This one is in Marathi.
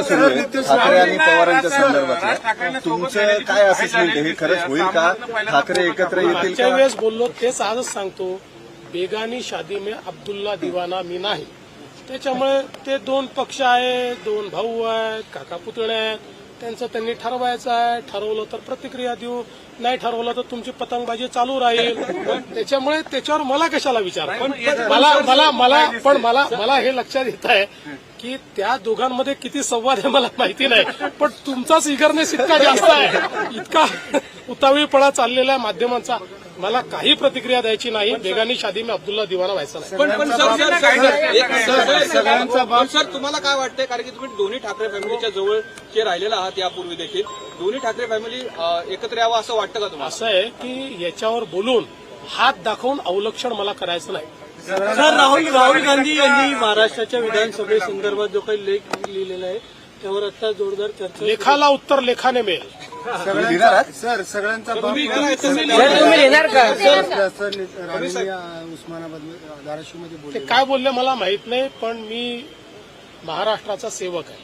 चर्चा सुरू आहे ठाकरे आणि पवारांच्या संदर्भात, तुमचं काय असेसमेंट आहे? हे खरंच होईल का? ठाकरे एकत्र येतील मागच्या का? वेळेस बोललो तेच आजच सांगतो, बेगानी शादी में अब्दुल्ला दिवाना मी नाही. त्याच्यामुळे ते दोन पक्ष आहेत, दोन भाऊ आहेत, काका पुतळे आहेत, त्यांचं त्यांनी ठरवायचं आहे. ठरवलं तर प्रतिक्रिया देऊ, नाही ठरवलं तर तुमची पतंगबाजी चालू राहील. त्याच्यामुळे त्याच्यावर मला कशाला विचार? पण मला हे लक्षात येत आहे की त्या दोघांमध्ये किती संवाद आहे मला माहिती नाही, पण तुमचाच इगरनेस इतका जास्त आहे, इतका उतावीळपणा चाललेला आहे माध्यमांचा. मला काही प्रतिक्रिया द्यायची नाही. बेगानी शादी में अब्दुल्ला दिवाना व्हायचं नाही. सर तुम्हाला काय वाटतंय, कारण की तुम्ही दोन्ही ठाकरे फॅमिलीच्या जवळचे राहिलेला आहात यापूर्वी देखील, दोन्ही ठाकरे फॅमिली एकत्र यावं असं वाटतं का तुम्हाला? असं आहे की याच्यावर बोलून हात दाखवून अवलक्षण मला करायचं नाही. सर, राहुल गांधी यांनी महाराष्ट्राच्या विधानसभेसंदर्भात जो काही लेख लिहिलेला आहे त्यावर आता जोरदार चर्चा. लेखाला उत्तर लेखाने मिळेल. सर, सगळ्यांचा तुम्ही लिहिणार का? उस्मानाबाद धाराशिवमध्ये ते काय बोलले मला माहित नाही, पण मी महाराष्ट्राचा सेवक आहे.